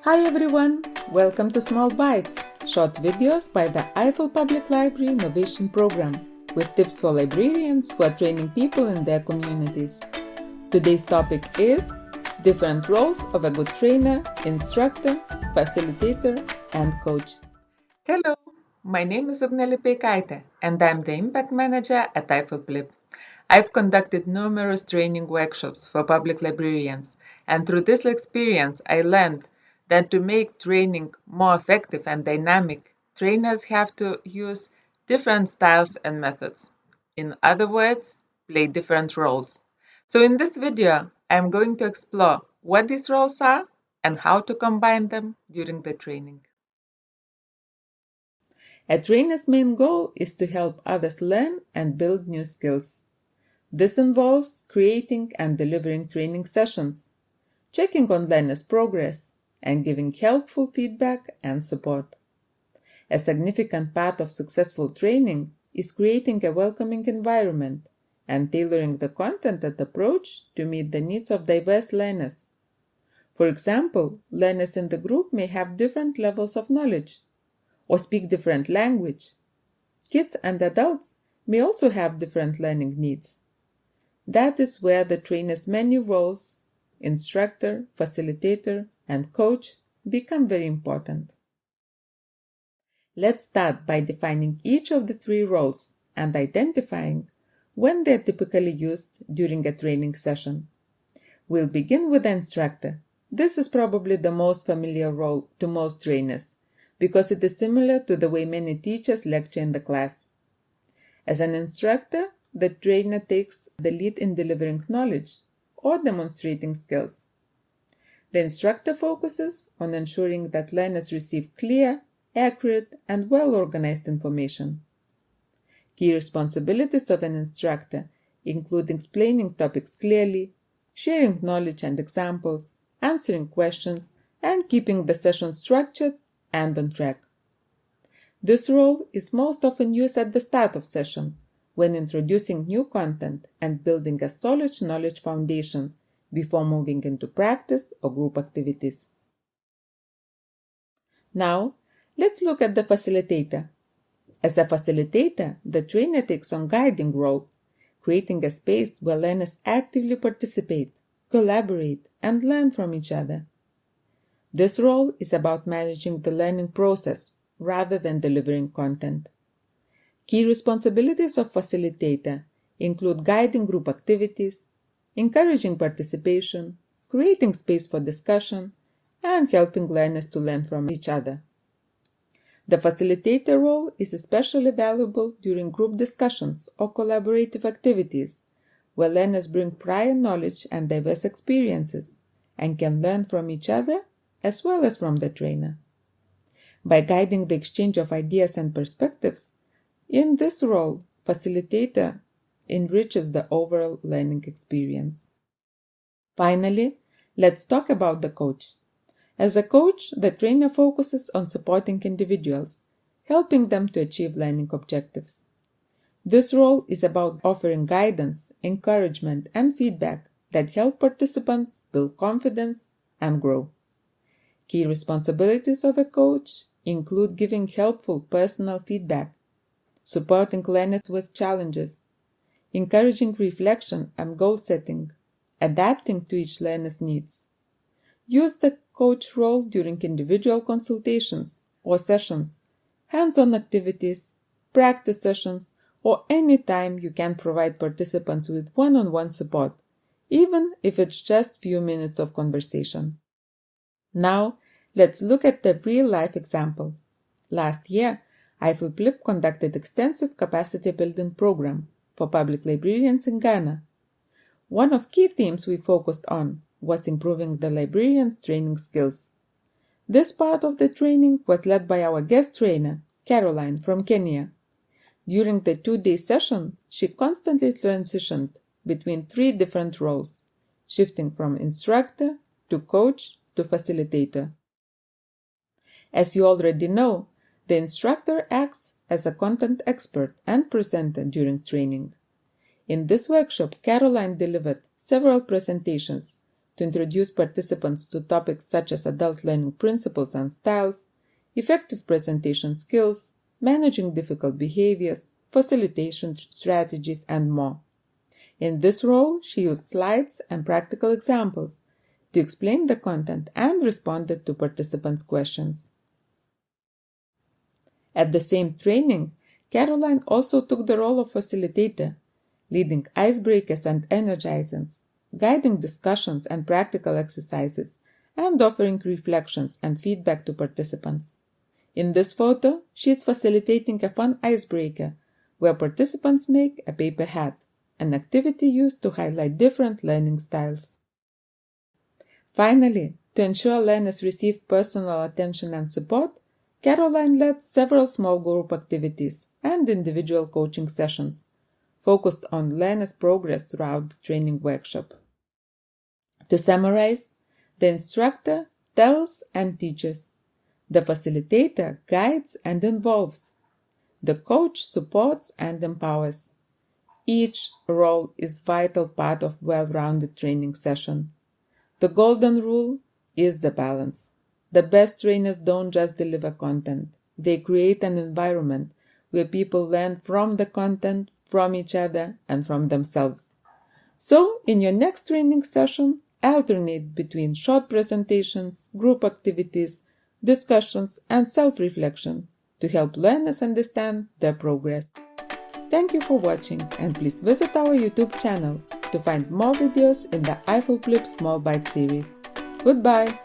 Hi everyone! Welcome to Small Bites, short videos by the EIFL Public Library Innovation Program, with tips for librarians who are training people in their communities. Today's topic is different roles of a good trainer, instructor, facilitator, and coach. Hello, my name is Ugne Lipeikaite, and I'm the Impact Manager at EIFL-PLIP. I've conducted numerous training workshops for public librarians, and through this experience, I learned that to make training more effective and dynamic, trainers have to use different styles and methods. In other words, play different roles. So in this video, I'm going to explore what these roles are and how to combine them during the training. A trainer's main goal is to help others learn and build new skills. This involves creating and delivering training sessions, checking on learners' progress, and giving helpful feedback and support. A significant part of successful training is creating a welcoming environment and tailoring the content and approach to meet the needs of diverse learners. For example, learners in the group may have different levels of knowledge or speak different language. Kids and adults may also have different learning needs. That is where the trainer's many roles, instructor, facilitator, and coach, become very important. Let's start by defining each of the three roles and identifying when they are typically used during a training session. We'll begin with the instructor. This is probably the most familiar role to most trainers because it is similar to the way many teachers lecture in the class. As an instructor, the trainer takes the lead in delivering knowledge or demonstrating skills. The instructor focuses on ensuring that learners receive clear, accurate, and well-organized information. Key responsibilities of an instructor include explaining topics clearly, sharing knowledge and examples, answering questions, and keeping the session structured and on track. This role is most often used at the start of session, when introducing new content and building a solid knowledge foundation before moving into practice or group activities. Now, let's look at the facilitator. As a facilitator, the trainer takes on guiding role, creating a space where learners actively participate, collaborate, and learn from each other. This role is about managing the learning process rather than delivering content. Key responsibilities of facilitator include guiding group activities, encouraging participation, creating space for discussion, and helping learners to learn from each other. The facilitator role is especially valuable during group discussions or collaborative activities, where learners bring prior knowledge and diverse experiences and can learn from each other as well as from the trainer. By guiding the exchange of ideas and perspectives, in this role, facilitator enriches the overall learning experience. Finally, let's talk about the coach. As a coach, the trainer focuses on supporting individuals, helping them to achieve learning objectives. This role is about offering guidance, encouragement, and feedback that help participants build confidence and grow. Key responsibilities of a coach include giving helpful personal feedback, supporting learners with challenges, encouraging reflection and goal setting, adapting to each learner's needs. Use the coach role during individual consultations or sessions, hands-on activities, practice sessions, or any time you can provide participants with one-on-one support, even if it's just few minutes of conversation. Now, let's look at the real-life example. Last year, EIFL-PLIP conducted extensive capacity building program for public librarians in Ghana. One of key themes we focused on was improving the librarians' training skills. This part of the training was led by our guest trainer, Caroline from Kenya. During the 2-day session, she constantly transitioned between 3 different roles, shifting from instructor to coach to facilitator. As you already know, the instructor acts as a content expert and presenter during training. In this workshop, Caroline delivered several presentations to introduce participants to topics such as adult learning principles and styles, effective presentation skills, managing difficult behaviors, facilitation strategies, and more. In this role, she used slides and practical examples to explain the content and responded to participants' questions. At the same training, Caroline also took the role of facilitator, leading icebreakers and energizers, guiding discussions and practical exercises, and offering reflections and feedback to participants. In this photo, she is facilitating a fun icebreaker where participants make a paper hat, an activity used to highlight different learning styles. Finally, to ensure learners receive personal attention and support, Caroline led several small group activities and individual coaching sessions, focused on learners' progress throughout the training workshop. To summarize, the instructor tells and teaches, the facilitator guides and involves, the coach supports and empowers. Each role is a vital part of a well-rounded training session. The golden rule is the balance. The best trainers don't just deliver content. They create an environment where people learn from the content, from each other, and from themselves. So, in your next training session, alternate between short presentations, group activities, discussions, and self-reflection to help learners understand their progress. Thank you for watching, and please visit our YouTube channel to find more videos in the EIFL-PLIP Small Bite series. Goodbye!